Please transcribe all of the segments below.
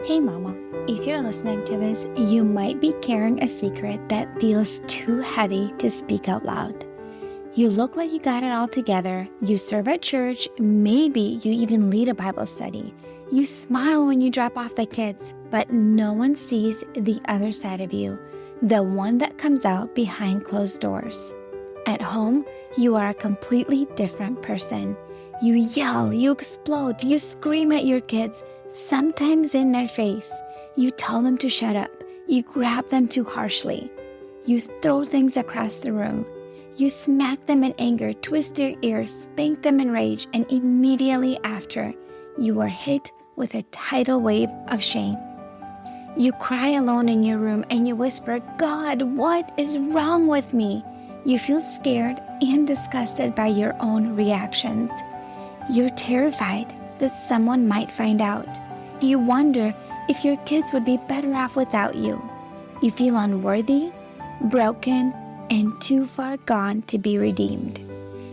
Hey mama, if you're listening to this, you might be carrying a secret that feels too heavy to speak out loud. You look like you got it all together, you serve at church, maybe you even lead a Bible study. You smile when you drop off the kids, but no one sees the other side of you, the one that comes out behind closed doors. At home, you are a completely different person. You yell, you explode, you scream at your kids, sometimes in their face. You tell them to shut up. You grab them too harshly. You throw things across the room. You smack them in anger, twist their ears, spank them in rage, and immediately after, you are hit with a tidal wave of shame. You cry alone in your room and you whisper, "God, what is wrong with me?" You feel scared and disgusted by your own reactions. You're terrified that someone might find out. You wonder if your kids would be better off without you. You feel unworthy, broken, and too far gone to be redeemed.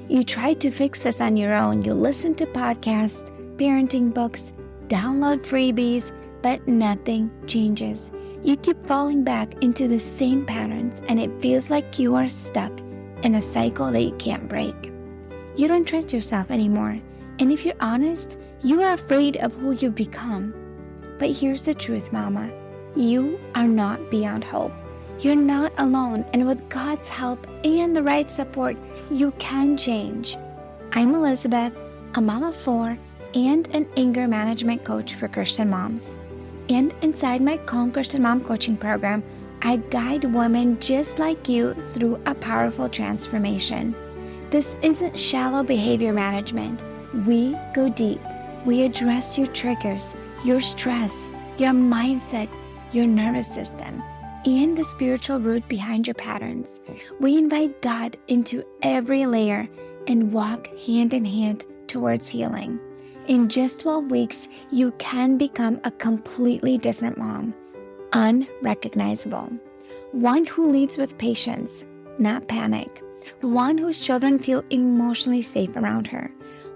You try to fix this on your own. You listen to podcasts, parenting books, download freebies, but nothing changes. You keep falling back into the same patterns, and it feels like you are stuck in a cycle that you can't break. You don't trust yourself anymore, and if you're honest, you are afraid of who you become. But here's the truth, mama. You are not beyond hope. You're not alone, and with God's help and the right support, you can change. I'm Elizabeth, a mom of 4 and an anger management coach for Christian moms. And inside my Calm Christian Mom coaching program, I guide women just like you through a powerful transformation. This isn't shallow behavior management. We go deep. We address your triggers, your stress, your mindset, your nervous system, and the spiritual root behind your patterns. We invite God into every layer and walk hand in hand towards healing. In just 12 weeks, you can become a completely different mom, unrecognizable. One who leads with patience, not panic. One whose children feel emotionally safe around her.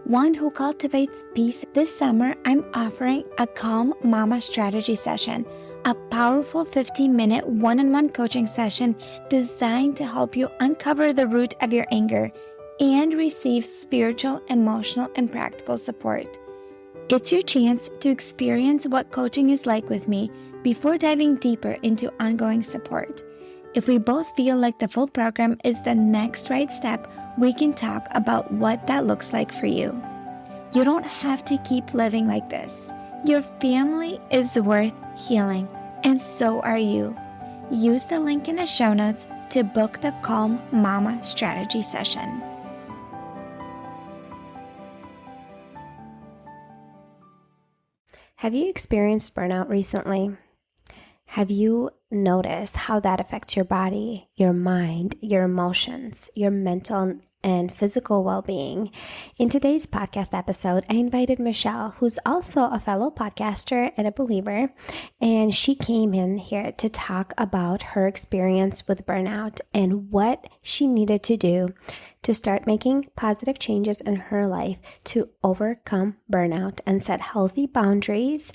One who cultivates peace. This summer, I'm offering a Calm Mama Strategy Session, a powerful 15-minute one-on-one coaching session designed to help you uncover the root of your anger and receive spiritual, emotional, and practical support. It's your chance to experience what coaching is like with me before diving deeper into ongoing support. If we both feel like the full program is the next right step, we can talk about what that looks like for you. You don't have to keep living like this. Your family is worth healing, and so are you. Use the link in the show notes to book the Calm Mama Strategy Session. Have you experienced burnout recently? Have you noticed how that affects your body, your mind, your emotions, your mental and physical well-being? In today's podcast episode, I invited Michelle, who's also a fellow podcaster and a believer, and she came in here to talk about her experience with burnout and what she needed to do to start making positive changes in her life to overcome burnout and set healthy boundaries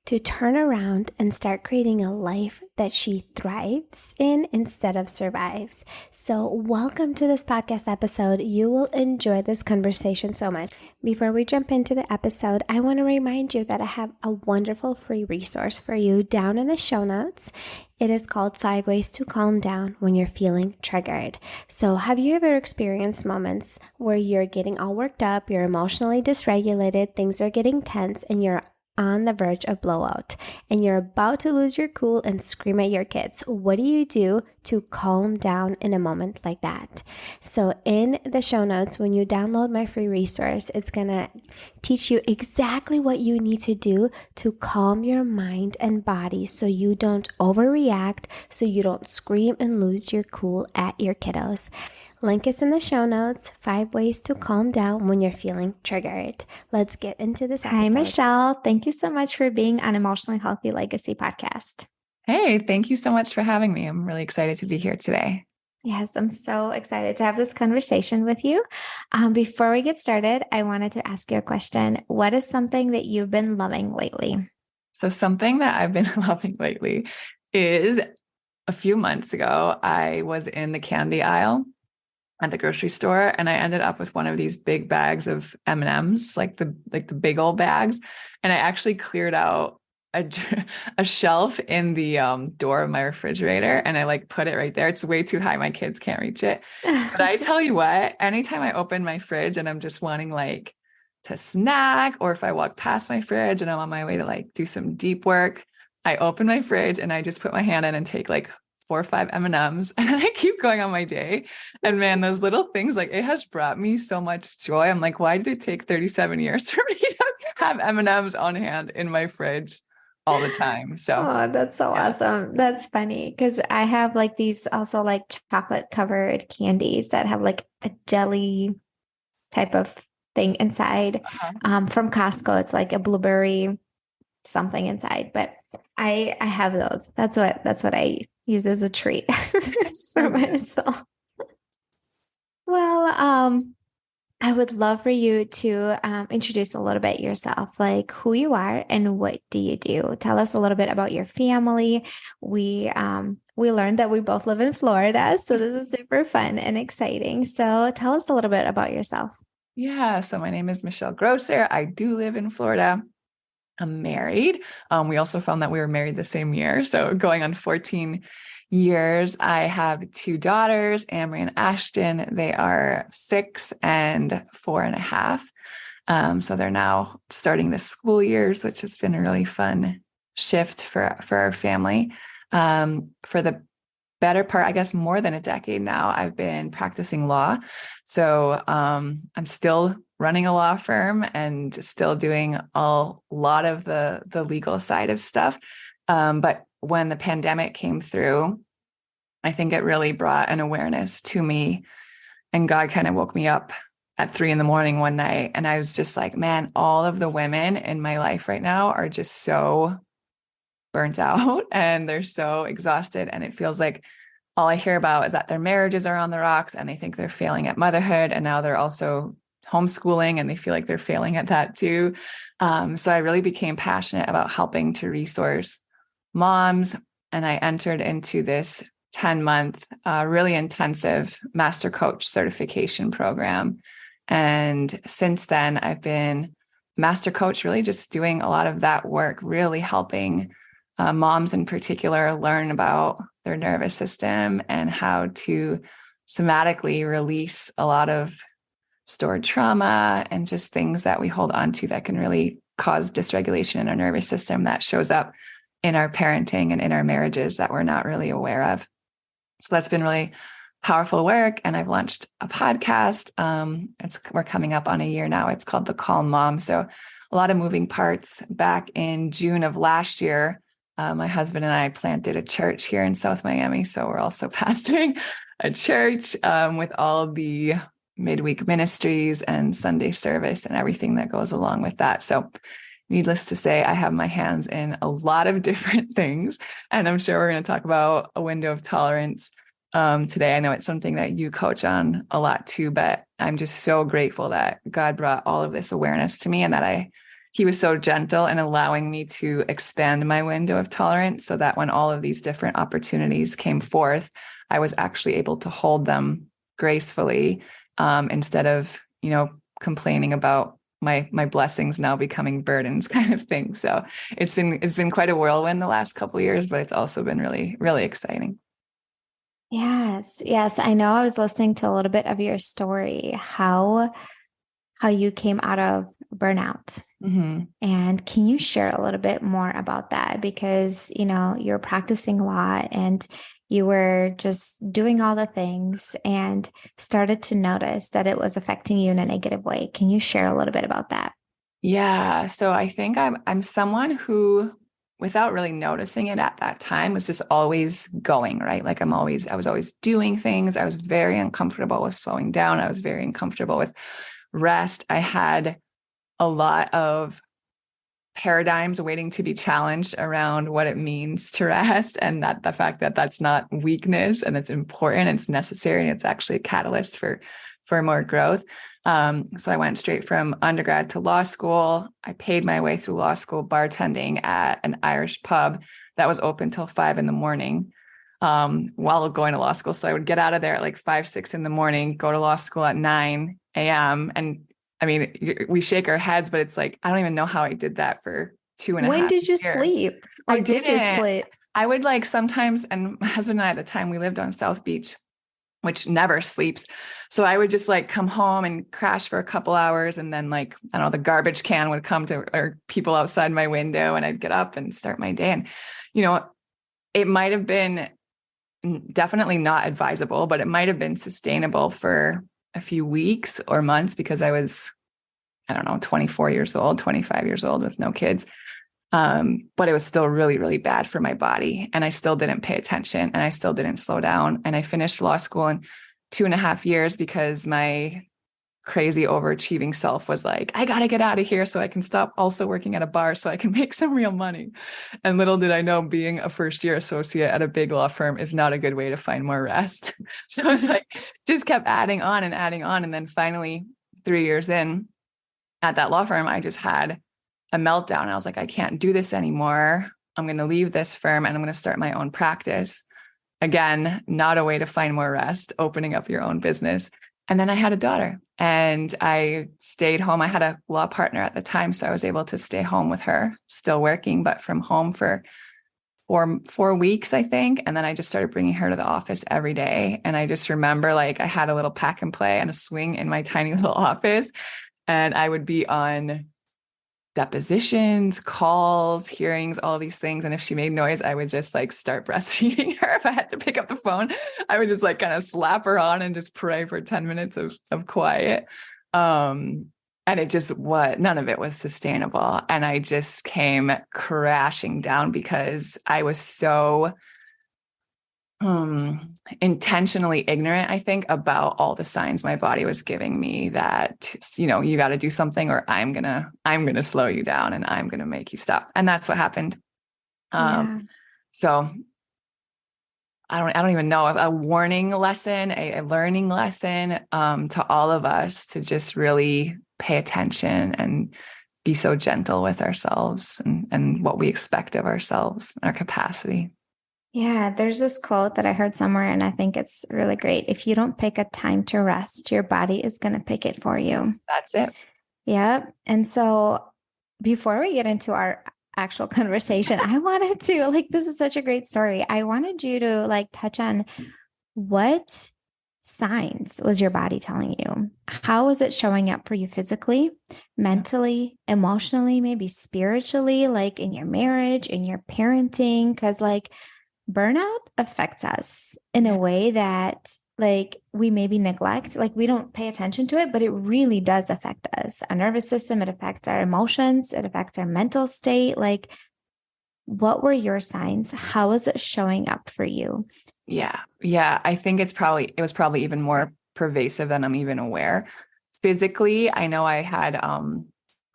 to turn around and start creating a life that she thrives in instead of survives. So welcome to this podcast episode. You will enjoy this conversation so much. Before we jump into the episode, I want to remind you that I have a wonderful free resource for you down in the show notes. It is called 5 Ways to Calm Down When You're Feeling Triggered. So have you ever experienced moments where you're getting all worked up, you're emotionally dysregulated, things are getting tense, and you're on the verge of blowout, and you're about to lose your cool and scream at your kids? What do you do to calm down in a moment like that? So in the show notes, when you download my free resource, it's going to teach you exactly what you need to do to calm your mind and body so you don't overreact, so you don't scream and lose your cool at your kiddos. Link is in the show notes. 5 ways to calm down when you're feeling triggered. Let's get into this episode. Hi, Michelle. Thank you so much for being on Emotionally Healthy Legacy podcast. Hey, thank you so much for having me. I'm really excited to be here today. Yes, I'm so excited to have this conversation with you. Before we get started, I wanted to ask you a question. What is something that you've been loving lately? So something that I've been loving lately is a few months ago, I was in the candy aisle at the grocery store and I ended up with one of these big bags of M&Ms, like the big old bags. And I actually cleared out a, a shelf in the door of my refrigerator and I like put it right there. It's way too high. My kids can't reach it. But I tell you what, anytime I open my fridge and I'm just wanting like to snack, or if I walk past my fridge and I'm on my way to like do some deep work, I open my fridge and I just put my hand in and take like 4 or 5 M&Ms and I keep going on my day. And man, those little things, like it has brought me so much joy. I'm like, why did it take 37 years for me to have M&Ms on hand in my fridge all the time? So Oh, that's so yeah. awesome. That's funny because I have like these also like chocolate covered candies that have like a jelly type of thing inside. Uh-huh. From Costco, it's like a blueberry something inside, but I have those. That's what I use as a treat for So good. myself. Well, I would love for you to introduce a little bit yourself, like who you are and what do you do. Tell us a little bit about your family. We learned that we both live in Florida, so this is super fun and exciting. So tell us a little bit about yourself. Yeah. So my name is Michelle Grosser. I do live in Florida. I'm married. We also found that we were married the same year. So going on 14 years. I have 2 daughters, Amory and Ashton. They are 6 and 4.5. So they're now starting the school years, which has been a really fun shift for our family. For the better part, I guess more than a decade now, I've been practicing law. So I'm still running a law firm and still doing a lot of the legal side of stuff. But when the pandemic came through, I think it really brought an awareness to me. And God kind of woke me up at 3 a.m. one night. And I was just like, man, all of the women in my life right now are just so burnt out and they're so exhausted. And it feels like all I hear about is that their marriages are on the rocks and they think they're failing at motherhood. And now they're also homeschooling and they feel like they're failing at that too. So I really became passionate about helping to resource moms. And I entered into this 10-month, really intensive master coach certification program. And since then, I've been master coach, really just doing a lot of that work, really helping moms in particular learn about their nervous system and how to somatically release a lot of stored trauma and just things that we hold on to that can really cause dysregulation in our nervous system that shows up in our parenting and in our marriages that we're not really aware of. So that's been really powerful work. And I've launched a podcast. We're coming up on a year now. It's called The Calm Mom. So a lot of moving parts. Back in June of last year, my husband and I planted a church here in South Miami. So we're also pastoring a church with all the midweek ministries and Sunday service and everything that goes along with that. So needless to say, I have my hands in a lot of different things. And I'm sure we're going to talk about a window of tolerance today. I know it's something that you coach on a lot too, but I'm just so grateful that God brought all of this awareness to me and that he was so gentle in allowing me to expand my window of tolerance so that when all of these different opportunities came forth, I was actually able to hold them gracefully instead of, complaining about my blessings now becoming burdens kind of thing. So it's been quite a whirlwind the last couple of years, but it's also been really, really exciting. Yes, yes. I know I was listening to a little bit of your story, how you came out of burnout. Mm-hmm. And can you share a little bit more about that? Because, you're practicing law and you were just doing all the things and started to notice that it was affecting you in a negative way. Can you share a little bit about that? Yeah. So I think I'm someone who, without really noticing it at that time, was just always going, right? Like I was always doing things. I was very uncomfortable with slowing down. I was very uncomfortable with rest. I had a lot of paradigms waiting to be challenged around what it means to rest and that the fact that that's not weakness and it's important, it's necessary, and it's actually a catalyst for for more growth. So I went straight from undergrad to law school. I paid my way through law school bartending at an Irish pub that was open till 5 a.m. While going to law school. So I would get out of there at like 5, 6 a.m, go to law school at 9 a.m. And I mean, we shake our heads, but it's like, I don't even know how I did that for 2.5 years. When did you sleep? Or did you sleep? I would like sometimes, and my husband and I at the time, we lived on South Beach, which never sleeps. So I would just like come home and crash for a couple hours. And then like, I don't know, the garbage can would come to, or people outside my window, and I'd get up and start my day. And, it might've been definitely not advisable, but it might've been sustainable for a few weeks or months because I was, I don't know, 24 years old, 25 years old with no kids. But it was still really, really bad for my body. And I still didn't pay attention, and I still didn't slow down. And I finished law school in 2.5 years because my crazy overachieving self was like, I got to get out of here so I can stop also working at a bar so I can make some real money. And little did I know, being a first-year associate at a big law firm is not a good way to find more rest. So it's like, just kept adding on. And then finally 3 years in at that law firm, I just had a meltdown. I was like, I can't do this anymore. I'm going to leave this firm and I'm going to start my own practice. Again, not a way to find more rest, opening up your own business. And then I had a daughter and I stayed home. I had a law partner at the time, so I was able to stay home with her, still working, but from home for 4 weeks, I think. And then I just started bringing her to the office every day. And I just remember like I had a little pack and play and a swing in my tiny little office. And I would be on depositions, calls, hearings, all these things. And if she made noise, I would just like start breastfeeding her. If I had to pick up the phone, I would just like kind of slap her on and just pray for 10 minutes of quiet. And it just none of it was sustainable. And I just came crashing down because I was so intentionally ignorant, I think, about all the signs my body was giving me that, you got to do something or I'm going to slow you down and I'm going to make you stop. And that's what happened. So I don't even know, a warning lesson, a learning lesson, to all of us to just really pay attention and be so gentle with ourselves and what we expect of ourselves, our capacity. Yeah, there's this quote that I heard somewhere, and I think it's really great. If you don't pick a time to rest, your body is going to pick it for you. That's it. Yeah. And so before we get into our actual conversation, I wanted to, this is such a great story. I wanted you to touch on what signs was your body telling you? How was it showing up for you physically, mentally, emotionally, maybe spiritually, like in your marriage, in your parenting? Because burnout affects us in a way that we maybe neglect, we don't pay attention to it, but it really does affect us. Our nervous system, it affects our emotions, it affects our mental state. What were your signs? How was it showing up for you? Yeah. I think it was probably even more pervasive than I'm even aware. Physically, I know I had,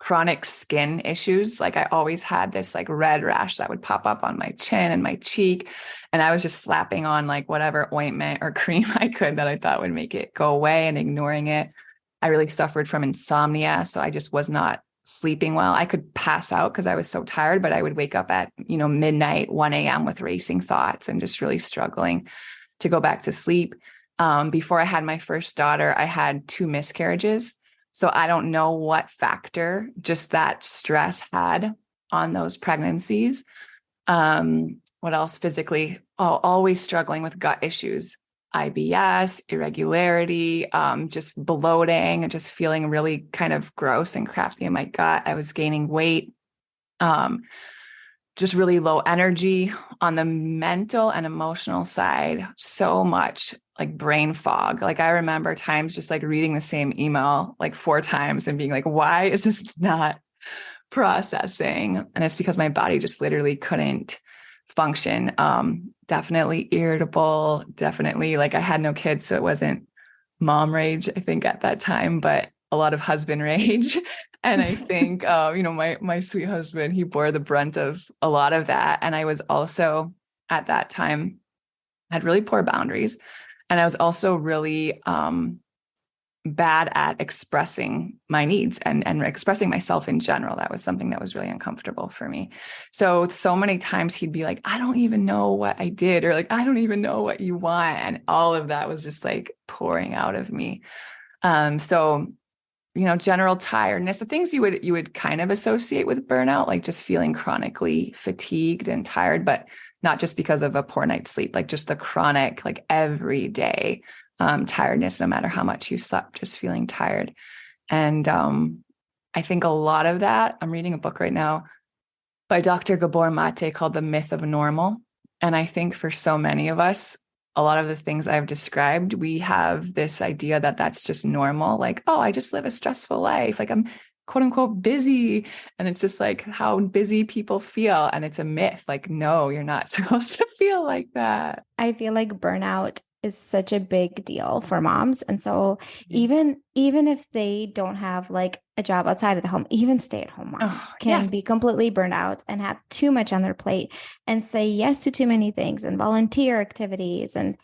chronic skin issues. I always had this red rash that would pop up on my chin and my cheek. And I was just slapping on whatever ointment or cream I could that I thought would make it go away and ignoring it. I really suffered from insomnia. So I just was not sleeping well. I could pass out because I was so tired, but I would wake up at, midnight, 1 a.m. with racing thoughts and just really struggling to go back to sleep. Before I had my first daughter, I had 2 miscarriages. So I don't know what factor just that stress had on those pregnancies. What else physically? Always struggling with gut issues, IBS, irregularity, just bloating and just feeling really kind of gross and crappy in my gut. I was gaining weight, just really low energy on the mental and emotional side. So much brain fog. I remember times just reading the same email 4 times and being why is this not processing? And it's because my body just literally couldn't function. Definitely irritable, definitely I had no kids, so it wasn't mom rage, I think at that time, but a lot of husband rage. And I think, my sweet husband, he bore the brunt of a lot of that. And I was also at that time had really poor boundaries. And I was also really bad at expressing my needs and expressing myself in general. That was something that was really uncomfortable for me. So many times he'd be like, I don't even know what I did, or like, I don't even know what you want. And all of that was just like pouring out of me. So, general tiredness, the things you would kind of associate with burnout, like just feeling chronically fatigued and tired, but not just because of a poor night's sleep, like just the chronic, like every day tiredness, no matter how much you slept, just feeling tired. And I think a lot of that, I'm reading a book right now by Dr. Gabor Mate called The Myth of Normal. And I think for so many of us, a lot of the things I've described, we have this idea that that's just normal. Like, oh, I just live a stressful life. Like I'm quote unquote busy. And it's just like how busy people feel. And it's a myth. Like, no, you're not supposed to feel like that. I feel like burnout is such a big deal for moms. And so even if they don't have like a job outside of the home, even stay-at-home moms can be completely burned out and have too much on their plate and say yes to too many things and volunteer activities and,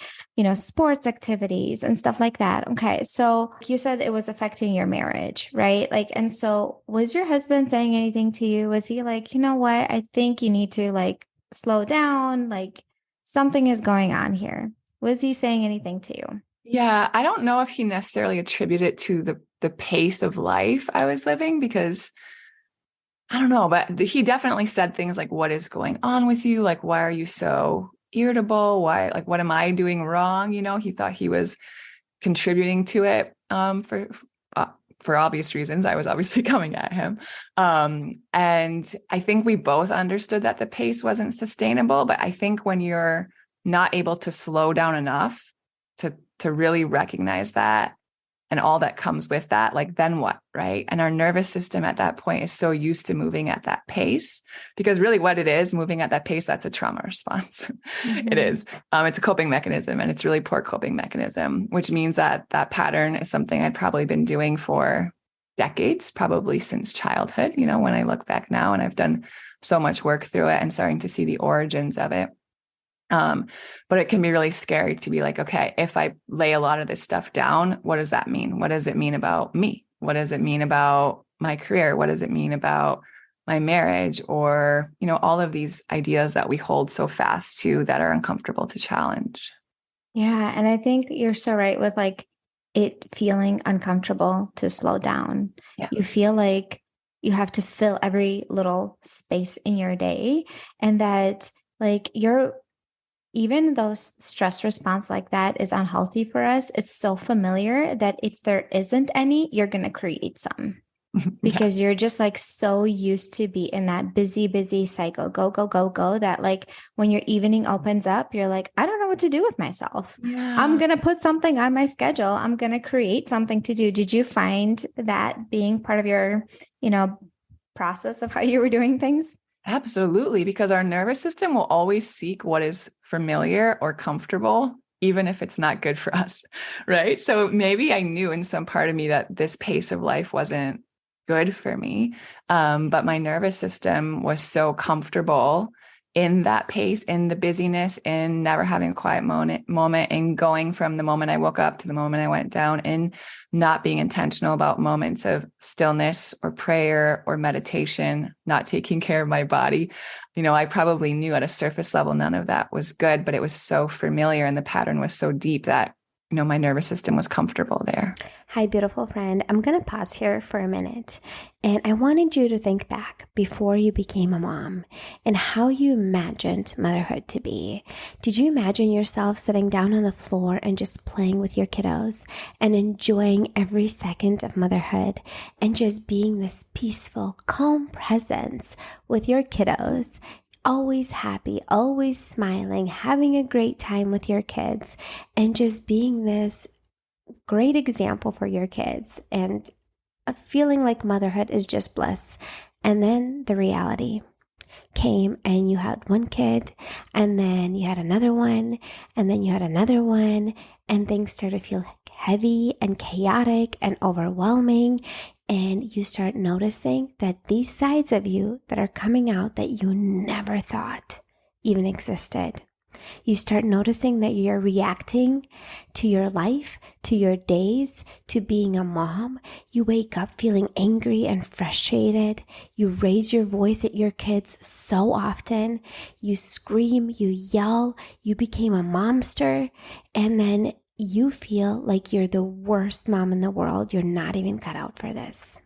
sports activities and stuff like that. Okay. So you said it was affecting your marriage, right? Like, and so was your husband saying anything to you? Was he like, you know what? I think you need to like slow down. Like something is going on here. Was he saying anything to you? Yeah, I don't know if he necessarily attributed it to the pace of life I was living, because I don't know, but he definitely said things like, what is going on with you? Like, why are you so irritable? Why, like, what am I doing wrong? He thought he was contributing to it for obvious reasons. I was obviously coming at him. And I think we both understood that the pace wasn't sustainable. But I think when you're not able to slow down enough to really recognize that and all that comes with that, like then what, right? And our nervous system at that point is so used to moving at that pace, because really what it is, moving at that pace, that's a trauma response. Mm-hmm. It is. It's a coping mechanism, and it's really poor coping mechanism, which means that pattern is something I'd probably been doing for decades, probably since childhood, when I look back now, and I've done so much work through it and starting to see the origins of it. But it can be really scary to be like, okay, if I lay a lot of this stuff down, what does that mean? What does it mean about me? What does it mean about my career? What does it mean about my marriage? Or, all of these ideas that we hold so fast to that are uncomfortable to challenge. Yeah. And I think you're so right with like it feeling uncomfortable to slow down. Yeah. You feel like you have to fill every little space in your day, and that like even though stress response like that is unhealthy for us, it's so familiar that if there isn't any, you're going to create some, because you're just like so used to be in that busy cycle, go, that like when your evening opens up, you're like, I don't know what to do with myself. Yeah. I'm going to put something on my schedule. I'm going to create something to do. Did you find that being part of your, process of how you were doing things? Absolutely, because our nervous system will always seek what is familiar or comfortable, even if it's not good for us, right? So maybe I knew in some part of me that this pace of life wasn't good for me, but my nervous system was so comfortable in that pace, in the busyness, in never having a quiet moment, and going from the moment I woke up to the moment I went down, and not being intentional about moments of stillness or prayer or meditation, not taking care of my body. I probably knew at a surface level, none of that was good, but it was so familiar and the pattern was so deep that my nervous system was comfortable there. Hi, beautiful friend. I'm going to pause here for a minute. And I wanted you to think back before you became a mom and how you imagined motherhood to be. Did you imagine yourself sitting down on the floor and just playing with your kiddos and enjoying every second of motherhood and just being this peaceful, calm presence with your kiddos? Always happy, always smiling, having a great time with your kids, and just being this great example for your kids, and a feeling like motherhood is just bliss. And then the reality came, and you had one kid, and then you had another one, and then you had another one, and things started to feel heavy and chaotic and overwhelming. And you start noticing that these sides of you that are coming out that you never thought even existed. You start noticing that you're reacting to your life, to your days, to being a mom. You wake up feeling angry and frustrated. You raise your voice at your kids so often. You scream, you yell, you became a momster, and then you feel like you're the worst mom in the world. You're not even cut out for this.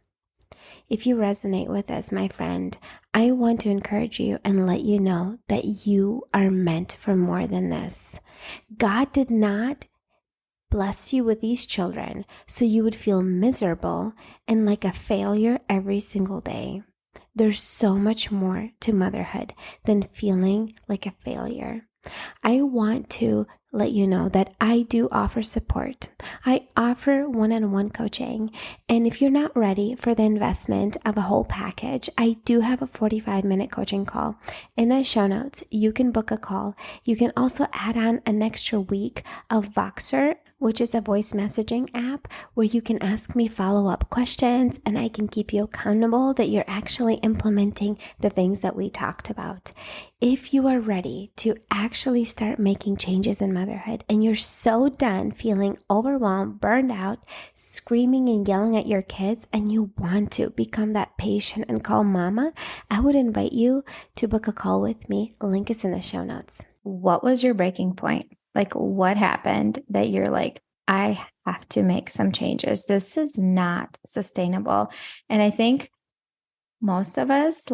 If you resonate with this, my friend, I want to encourage you and let you know that you are meant for more than this. God did not bless you with these children so you would feel miserable and like a failure every single day. There's so much more to motherhood than feeling like a failure. I want to let you know that I do offer support. I offer one-on-one coaching. And if you're not ready for the investment of a whole package, I do have a 45-minute coaching call. In the show notes, you can book a call. You can also add on an extra week of Voxer, which is a voice messaging app where you can ask me follow-up questions and I can keep you accountable that you're actually implementing the things that we talked about. If you are ready to actually start making changes in motherhood and you're so done feeling overwhelmed, burned out, screaming and yelling at your kids, and you want to become that patient and calm mama, I would invite you to book a call with me. Link is in the show notes. What was your breaking point? Like, what happened that you're like, I have to make some changes. This is not sustainable. And I think most of us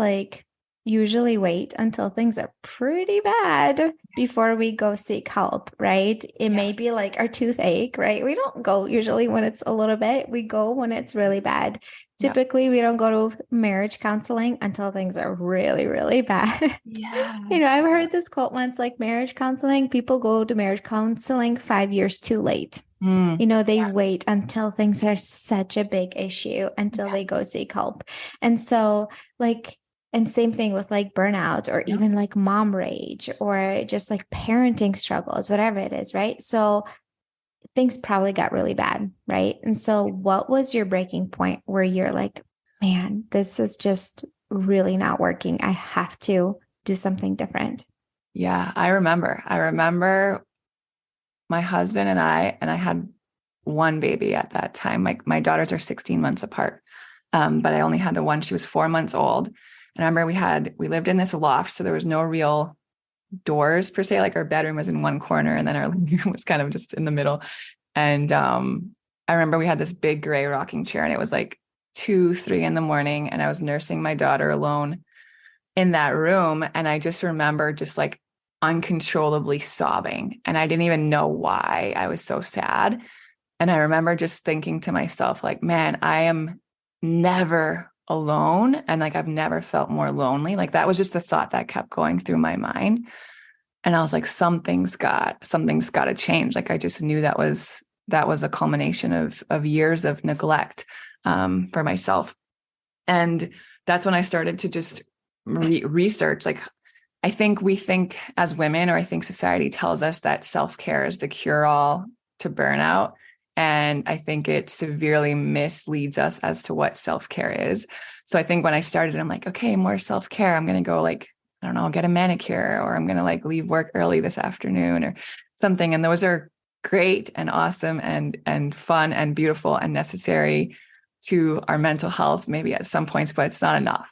usually wait until things are pretty bad before we go seek help, right? It may be like our toothache, right? We don't go usually when it's a little bit, we go when it's really bad. Typically, we don't go to marriage counseling until things are really, really bad. Yeah. I've heard this quote once, like marriage counseling, people go to marriage counseling 5 years too late. They wait until things are such a big issue until they go seek help. And so and same thing with like burnout or even like mom rage or just like parenting struggles, whatever it is, right? So things probably got really bad, right? And so what was your breaking point where you're like, man, this is just really not working. I have to do something different. Yeah, I remember my husband and I had one baby at that time. My daughters are 16 months apart. But I only had the one. She was 4 months old. And I remember we lived in this loft, so there was no real doors per se. Like our bedroom was in one corner and then our living room was kind of just in the middle. And I remember we had this big gray rocking chair and it was like 2, 3 in the morning and I was nursing my daughter alone in that room. And I just remember just like uncontrollably sobbing. And I didn't even know why I was so sad. And I remember just thinking to myself, like, man, I am never alone. And like, I've never felt more lonely. Like that was just the thought that kept going through my mind. And I was like, something's got to change. Like, I just knew that was a culmination of years of neglect for myself. And that's when I started to just research. Like, I think we think as women, or I think society tells us that self-care is the cure-all to burnout. And I think it severely misleads us as to what self-care is. So I think when I started, I'm like, okay, more self-care. I'm going to go like, I don't know, get a manicure, or I'm going to like leave work early this afternoon or something. And those are great and awesome and fun and beautiful and necessary to our mental health, maybe at some points, but it's not enough.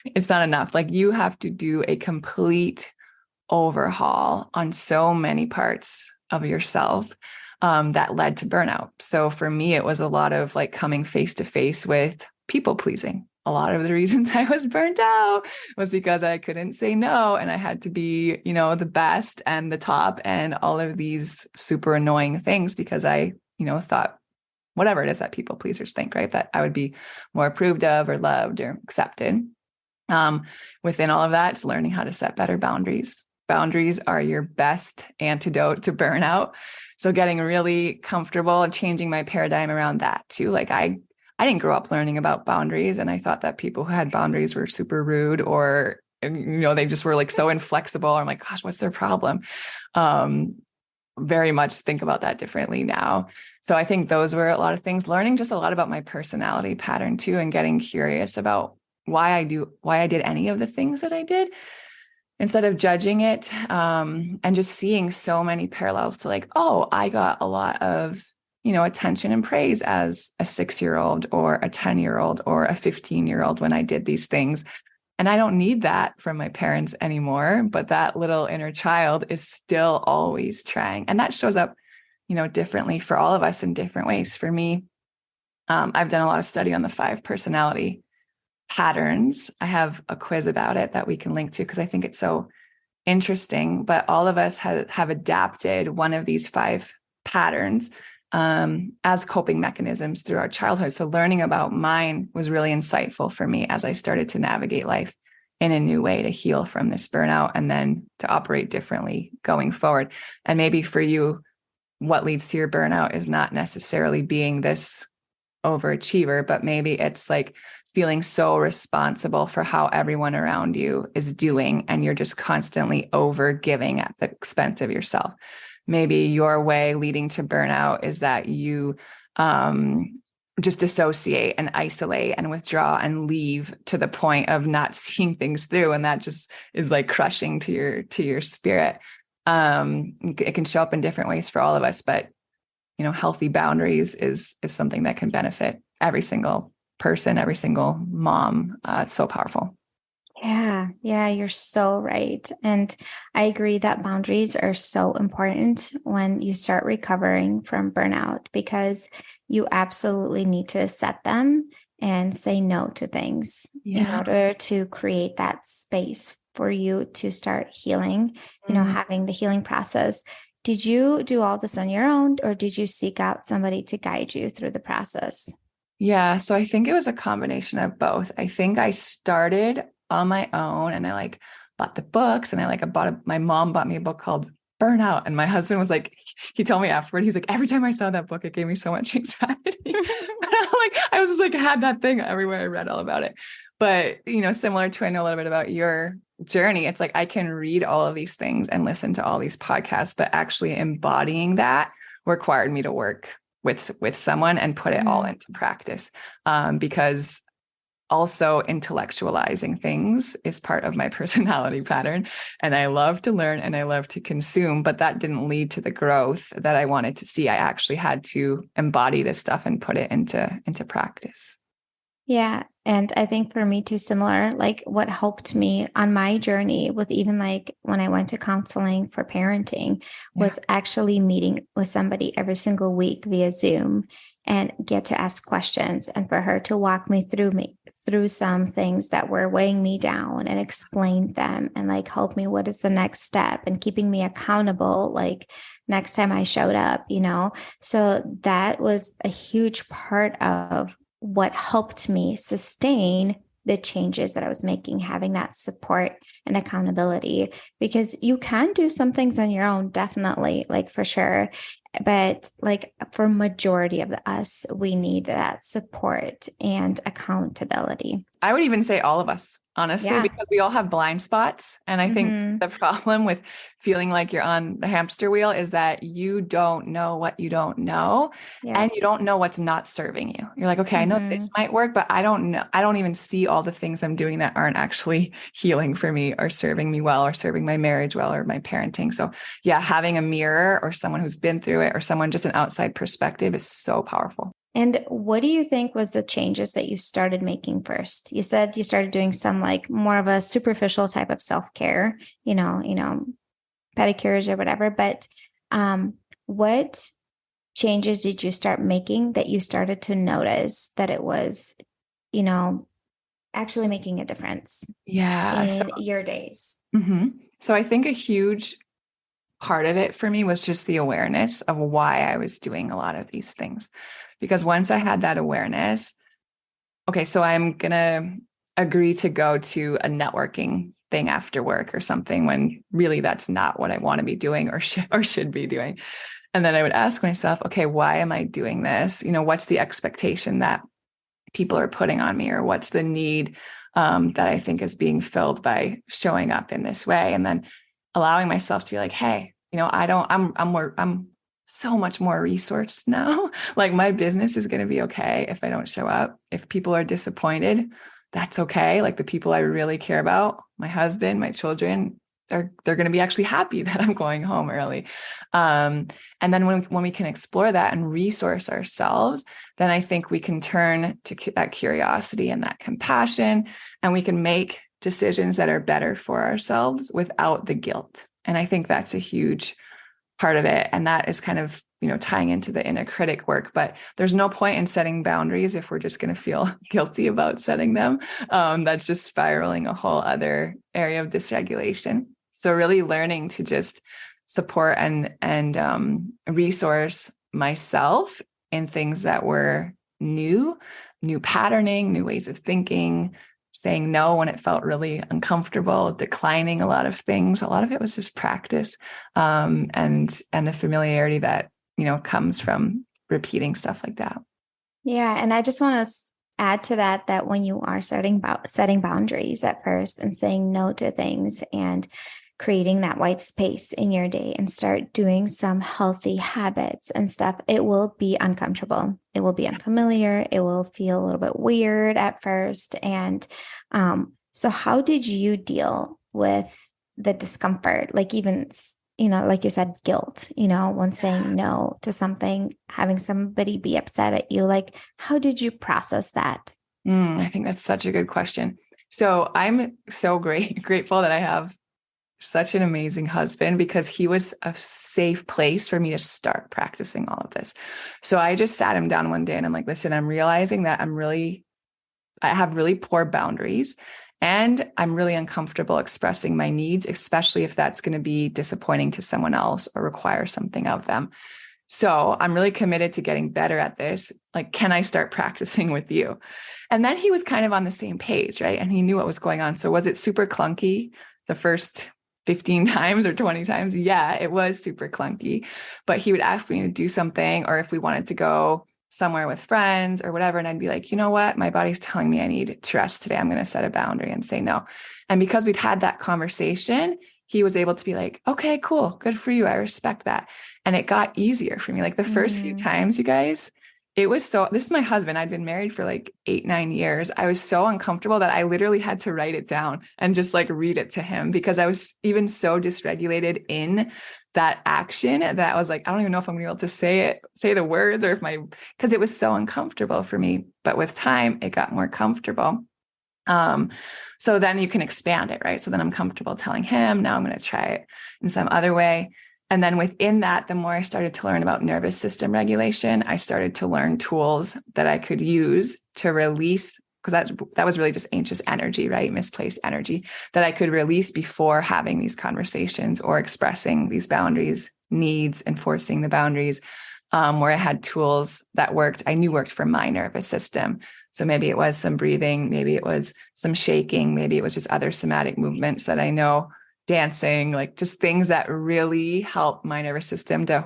It's not enough. Like, you have to do a complete overhaul on so many parts of yourself that led to burnout. So for me, it was a lot of like coming face to face with people pleasing. A lot of the reasons I was burnt out was because I couldn't say no. And I had to be, the best and the top and all of these super annoying things because I, thought whatever it is that people pleasers think, right? That I would be more approved of or loved or accepted. Within all of that, it's learning how to set better boundaries. Boundaries are your best antidote to burnout. So getting really comfortable and changing my paradigm around that too. Like I didn't grow up learning about boundaries, and I thought that people who had boundaries were super rude, or they just were like so inflexible. I'm like, gosh, what's their problem? Very much think about that differently now. So I think those were a lot of things. Learning just a lot about my personality pattern too, and getting curious about why I did any of the things that I did. instead of judging it, and just seeing so many parallels to like, oh, I got a lot of, attention and praise as a 6-year-old or a 10-year-old or a 15-year-old when I did these things. And I don't need that from my parents anymore, but that little inner child is still always trying. And that shows up, differently for all of us in different ways. For me, I've done a lot of study on the 5 personality patterns. I have a quiz about it that we can link to because I think it's so interesting. But all of us have adapted one of these 5 patterns as coping mechanisms through our childhood. So learning about mine was really insightful for me as I started to navigate life in a new way to heal from this burnout and then to operate differently going forward. And maybe for you, what leads to your burnout is not necessarily being this overachiever, but maybe it's like feeling so responsible for how everyone around you is doing. And you're just constantly over giving at the expense of yourself. Maybe your way leading to burnout is that you just dissociate and isolate and withdraw and leave to the point of not seeing things through. And that just is like crushing to your spirit. It can show up in different ways for all of us, but healthy boundaries is something that can benefit every single person, every single mom. It's so powerful. Yeah, you're so right. And I agree that boundaries are so important when you start recovering from burnout, because you absolutely need to set them and say no to things in order to create that space for you to start healing, having the healing process. Did you do all this on your own, or did you seek out somebody to guide you through the process? Yeah. So I think it was a combination of both. I think I started on my own and I bought the books and my mom bought me a book called Burnout. And my husband was like, he told me afterward, he's like, every time I saw that book, it gave me so much anxiety. I was just like, had that thing everywhere. I read all about it. But, similar to, I know a little bit about your journey. It's like, I can read all of these things and listen to all these podcasts, but actually embodying that required me to work with someone and put it all into practice. Because also intellectualizing things is part of my personality pattern. And I love to learn and I love to consume, but that didn't lead to the growth that I wanted to see. I actually had to embody this stuff and put it into practice. Yeah. And I think for me too, similar, like what helped me on my journey with even like when I went to counseling for parenting was actually meeting with somebody every single week via Zoom and get to ask questions and for her to walk me through some things that were weighing me down and explain them and like help me what is the next step and keeping me accountable like next time I showed up, So that was a huge part of what helped me sustain the changes that I was making, having that support and accountability, because you can do some things on your own, definitely, like for sure. But like for majority of us, we need that support and accountability. I would even say all of us, honestly, because we all have blind spots. And I think the problem with feeling like you're on the hamster wheel is that you don't know what you don't know. And you don't know what's not serving you. You're like, okay, I know this might work, but I don't know. I don't even see all the things I'm doing that aren't actually healing for me or serving me well or serving my marriage well or my parenting. So having a mirror or someone who's been through it or someone just an outside perspective is so powerful. And what do you think was the changes that you started making first? You said you started doing some like more of a superficial type of self-care, pedicures or whatever, but what changes did you start making that you started to notice that it was, actually making a difference in your days? So I think a huge part of it for me was just the awareness of why I was doing a lot of these things. Because once I had that awareness, okay, so I'm going to agree to go to a networking thing after work or something when really that's not what I want to be doing or should be doing. And then I would ask myself, okay, why am I doing this? What's the expectation that people are putting on me, or what's the need that I think is being filled by showing up in this way? And then allowing myself to be like, hey, I'm so much more resourced now. Like my business is going to be okay if I don't show up. If people are disappointed, that's okay. Like the people I really care about, my husband, my children, they're going to be actually happy that I'm going home early. And then when we can explore that and resource ourselves, then I think we can turn to that curiosity and that compassion, and we can make decisions that are better for ourselves without the guilt. And I think that's a huge part of it. And that is kind of, tying into the inner critic work, but there's no point in setting boundaries if we're just going to feel guilty about setting them. That's just spiraling a whole other area of dysregulation. So really learning to just support and resource myself in things that were new patterning, new ways of thinking, saying no when it felt really uncomfortable, declining a lot of things. A lot of it was just practice, and the familiarity that, comes from repeating stuff like that. Yeah. And I just want to add to that when you are setting boundaries at first and saying no to things and creating that white space in your day and start doing some healthy habits and stuff, it will be uncomfortable. It will be unfamiliar. It will feel a little bit weird at first. And so how did you deal with the discomfort? Like even, like you said, guilt, when saying no to something, having somebody be upset at you, like, how did you process that? I think that's such a good question. So I'm so grateful that I have such an amazing husband, because he was a safe place for me to start practicing all of this. So I just sat him down one day and I'm like, listen, I'm realizing that I have really poor boundaries, and I'm really uncomfortable expressing my needs, especially if that's going to be disappointing to someone else or require something of them. So I'm really committed to getting better at this. Like, can I start practicing with you? And then he was kind of on the same page, right? And he knew what was going on. So was it super clunky the first 15 times or 20 times? Yeah, it was super clunky, but he would ask me to do something, or if we wanted to go somewhere with friends or whatever. And I'd be like, you know what? My body's telling me I need to rest today. I'm going to set a boundary and say no. And because we'd had that conversation, he was able to be like, okay, cool. Good for you. I respect that. And it got easier for me. Like the first few times, you guys, this is my husband. I'd been married for like 8-9 years. I was so uncomfortable that I literally had to write it down and just like read it to him, because I was even so dysregulated in that action that I was like, I don't even know if I'm gonna be able to say the words, or because it was so uncomfortable for me. But with time, it got more comfortable. So then you can expand it, right? So then I'm comfortable telling him, now I'm going to try it in some other way. And then within that, the more I started to learn about nervous system regulation, I started to learn tools that I could use to release, because that was really just anxious energy, right? Misplaced energy that I could release before having these conversations or expressing these boundaries, needs, enforcing the boundaries, where I had tools that I knew worked for my nervous system. So maybe it was some breathing, maybe it was some shaking, maybe it was just other somatic movements that I know, dancing, like just things that really help my nervous system to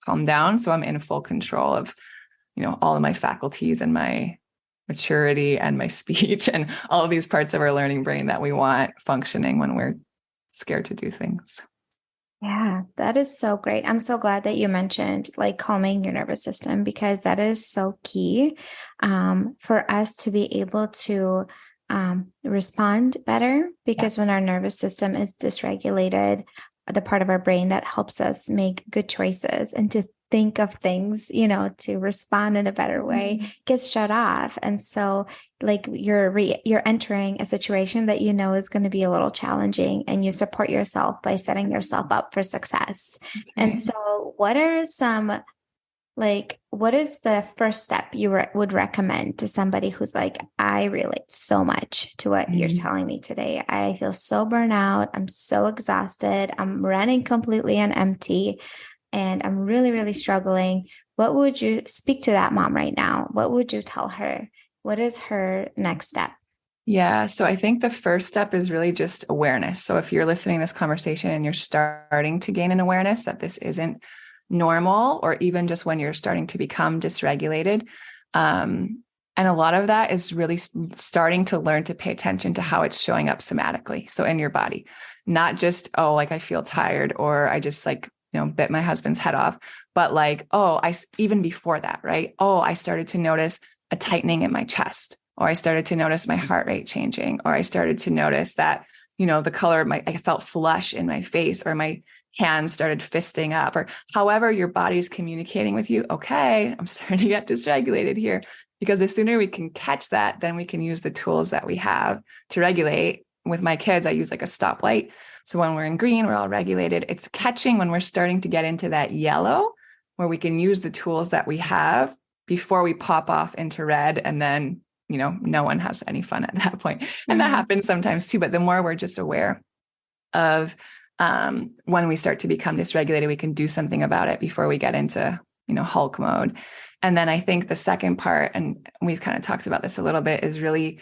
calm down. So I'm in full control of, all of my faculties and my maturity and my speech and all of these parts of our learning brain that we want functioning when we're scared to do things. Yeah, that is so great. I'm so glad that you mentioned like calming your nervous system, because that is so key for us to be able to respond better. Because when our nervous system is dysregulated, the part of our brain that helps us make good choices and to think of things, to respond in a better way gets shut off. And so like you're entering a situation that is going to be a little challenging, and you support yourself by setting yourself up for success. Right. And so what is the first step you would recommend to somebody who's like, I relate so much to what you're telling me today. I feel so burnt out. I'm so exhausted. I'm running completely on empty, and I'm really, really struggling. What would you speak to that mom right now? What would you tell her? What is her next step? Yeah. So I think the first step is really just awareness. So if you're listening to this conversation and you're starting to gain an awareness that this isn't normal, or even just when you're starting to become dysregulated, and a lot of that is really starting to learn to pay attention to how it's showing up somatically. So in your body, not just, oh, like I feel tired, or I just like, bit my husband's head off, but like, even before that, right? Oh, I started to notice a tightening in my chest, or I started to notice my heart rate changing, or I started to notice that, the color of I felt flush in my face, or my hands started fisting up, or however your body's communicating with you. Okay, I'm starting to get dysregulated here. Because the sooner we can catch that, then we can use the tools that we have to regulate. With my kids, I use like a stoplight. So when we're in green, we're all regulated. It's catching when we're starting to get into that yellow, where we can use the tools that we have before we pop off into red. And then, no one has any fun at that point. And that happens sometimes too. But the more we're just aware of when we start to become dysregulated, we can do something about it before we get into, Hulk mode. And then I think the second part, and we've kind of talked about this a little bit, is really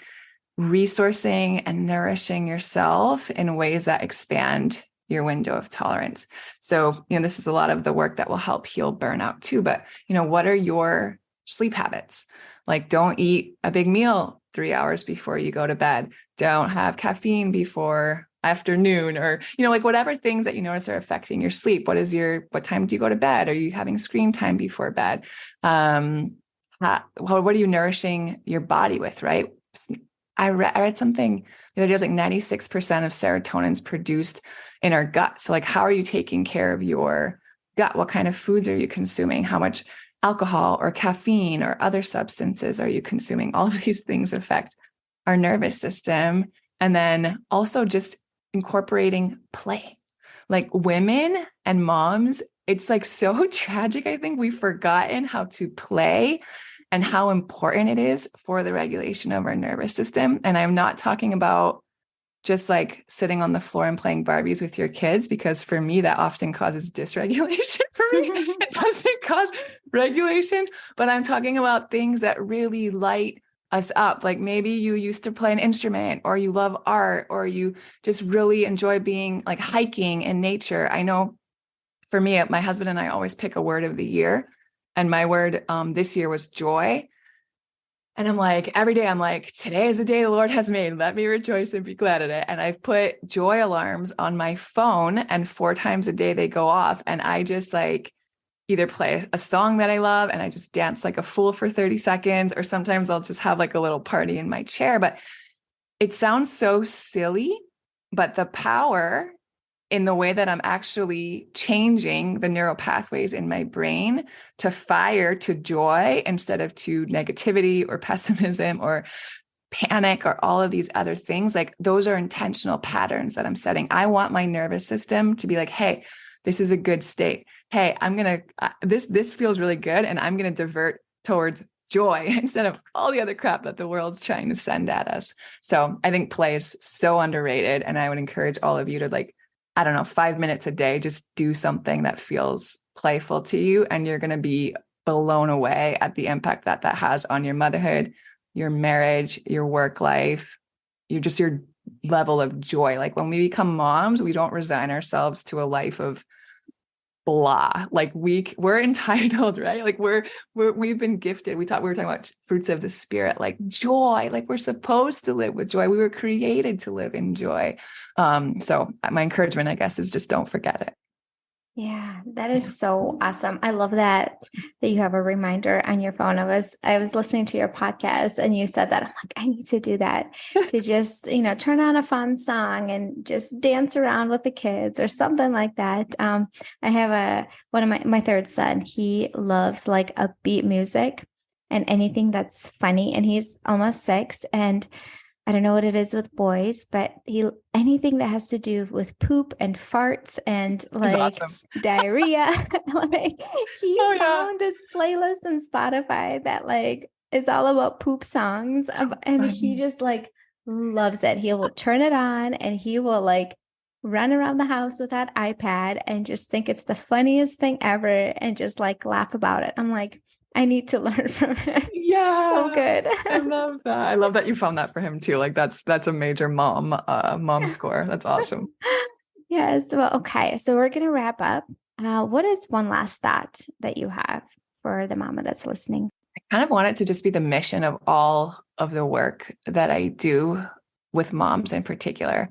resourcing and nourishing yourself in ways that expand your window of tolerance. So, this is a lot of the work that will help heal burnout too. But, what are your sleep habits? Like, don't eat a big meal 3 hours before you go to bed. Don't have caffeine before afternoon, or, like whatever things that you notice are affecting your sleep. What time do you go to bed? Are you having screen time before bed? What are you nourishing your body with, right? I read something the other day, it was like 96% of serotonin is produced in our gut. So like, how are you taking care of your gut? What kind of foods are you consuming? How much alcohol or caffeine or other substances are you consuming? All of these things affect our nervous system. And then also just incorporating play. Like, women and moms, it's like so tragic. I think we've forgotten how to play and how important it is for the regulation of our nervous system. And I'm not talking about just like sitting on the floor and playing Barbies with your kids, because for me, that often causes dysregulation for me. It doesn't cause regulation, but I'm talking about things that really light us up. Like, maybe you used to play an instrument, or you love art, or you just really enjoy being like hiking in nature. I know for me, my husband and I always pick a word of the year. And my word this year was joy. And I'm like, every day I'm like, today is the day the Lord has made. Let me rejoice and be glad in it. And I've put joy alarms on my phone, and 4 times a day they go off. And I just like either play a song that I love and I just dance like a fool for 30 seconds, or sometimes I'll just have like a little party in my chair. But it sounds so silly, but the power in the way that I'm actually changing the neural pathways in my brain to fire to joy instead of to negativity or pessimism or panic or all of these other things, like those are intentional patterns that I'm setting. I want my nervous system to be like, hey, this is a good state. Hey, I'm going to, this feels really good. And I'm going to divert towards joy instead of all the other crap that the world's trying to send at us. So I think play is so underrated. And I would encourage all of you to, like, I don't know, 5 minutes a day, just do something that feels playful to you. And you're going to be blown away at the impact that that has on your motherhood, your marriage, your work life, your level of joy. Like, when we become moms, we don't resign ourselves to a life of blah. Like, we're entitled, right? Like we've been gifted. We were talking about fruits of the spirit, like joy. Like, we're supposed to live with joy. We were created to live in joy. So my encouragement, I guess, is just don't forget it. Yeah, that is so awesome. I love that you have a reminder on your phone. I was listening to your podcast and you said that. I'm like, I need to do that, to just, turn on a fun song and just dance around with the kids or something like that. I have one of my third son, he loves like upbeat music and anything that's funny, and he's almost 6, and I don't know what it is with boys, but anything that has to do with poop and farts and like awesome. diarrhea, like he found this playlist on Spotify that like is all about poop songs, and he just like loves it. He will turn it on and he will like run around the house with that iPad and just think it's the funniest thing ever and just like laugh about it. I'm like, I need to learn from him. Yeah. So good. I love that. I love that you found that for him too. Like, that's a major mom score. That's awesome. Yes. Well, okay. So we're going to wrap up. What is one last thought that you have for the mama that's listening? I kind of want it to just be the mission of all of the work that I do with moms in particular,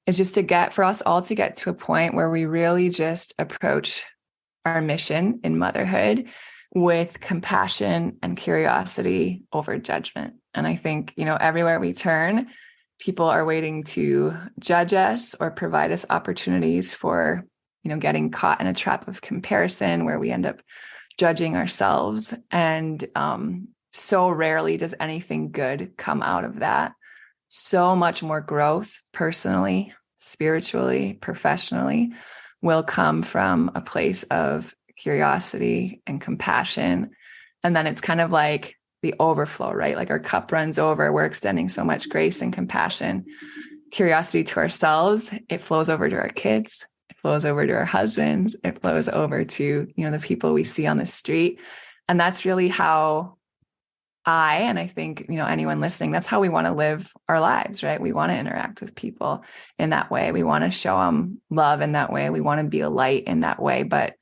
is just for us all to get to a point where we really just approach our mission in motherhood with compassion and curiosity over judgment. And I think, everywhere we turn, people are waiting to judge us or provide us opportunities for, getting caught in a trap of comparison where we end up judging ourselves. And so rarely does anything good come out of that. So much more growth personally, spiritually, professionally will come from a place of curiosity and compassion. And then it's kind of like the overflow, right? Like our cup runs over. We're extending so much grace and compassion, curiosity to ourselves. It flows over to our kids. It flows over to our husbands. It flows over to, the people we see on the street. And that's really how and I think, anyone listening, that's how we want to live our lives, right? We want to interact with people in that way. We want to show them love in that way. We want to be a light in that way. But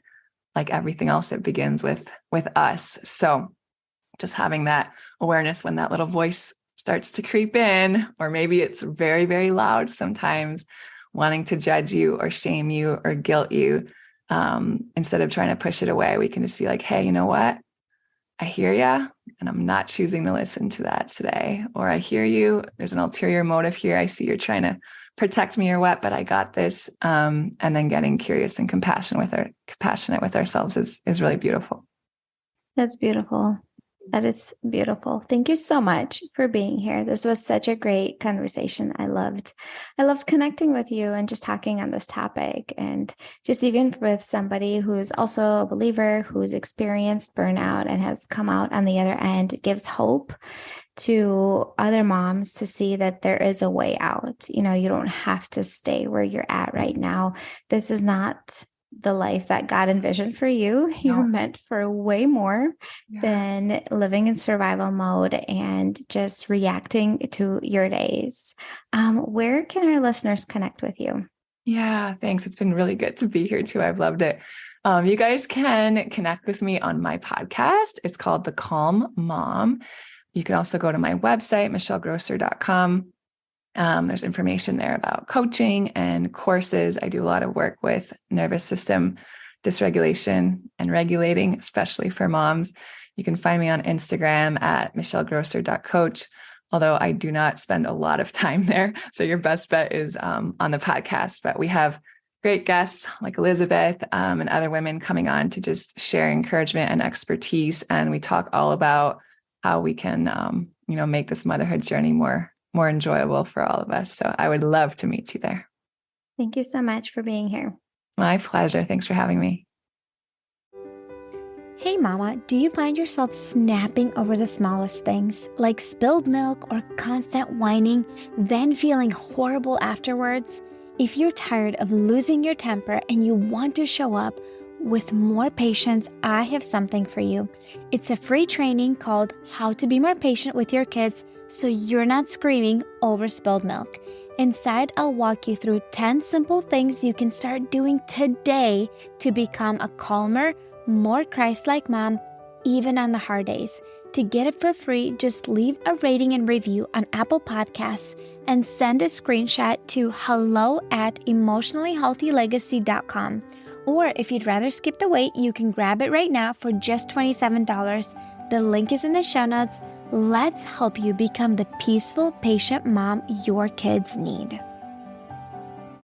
like everything else, it begins with us. So just having that awareness when that little voice starts to creep in, or maybe it's very, very loud sometimes, wanting to judge you or shame you or guilt you, instead of trying to push it away, we can just be like, hey, you know what? I hear you, and I'm not choosing to listen to that today. Or I hear you, there's an ulterior motive here. I see you're trying to protect me or what, but I got this. And then getting curious and compassionate with ourselves is really beautiful. That's beautiful. That is beautiful. Thank you so much for being here. This was such a great conversation. I loved connecting with you and just talking on this topic, and just even with somebody who's also a believer, who's experienced burnout and has come out on the other end. It gives hope to other moms to see that there is a way out. You don't have to stay where you're at right now. This is not the life that God envisioned for you. You're meant for way more than living in survival mode and just reacting to your days. Where can our listeners connect with you? Yeah, thanks. It's been really good to be here too. I've loved it. You guys can connect with me on my podcast. It's called The Calm Mom. You can also go to my website, michellegrosser.com. There's information there about coaching and courses. I do a lot of work with nervous system dysregulation and regulating, especially for moms. You can find me on Instagram at michellegrosser.coach, although I do not spend a lot of time there. So your best bet is on the podcast. But we have great guests like Elizabeth and other women coming on to just share encouragement and expertise. And we talk all about how we can, make this motherhood journey more enjoyable for all of us. So I would love to meet you there. Thank you so much for being here. My pleasure. Thanks for having me. Hey mama, do you find yourself snapping over the smallest things, like spilled milk or constant whining, then feeling horrible afterwards? If you're tired of losing your temper and you want to show up with more patience, I have something for you. It's a free training called How to Be More Patient with Your Kids, so you're not screaming over spilled milk. Inside, I'll walk you through 10 simple things you can start doing today to become a calmer, more Christ-like mom, even on the hard days. To get it for free, just leave a rating and review on Apple Podcasts and send a screenshot to hello@emotionallyhealthylegacy.com. Or if you'd rather skip the wait, you can grab it right now for just $27. The link is in the show notes. Let's help you become the peaceful, patient mom your kids need.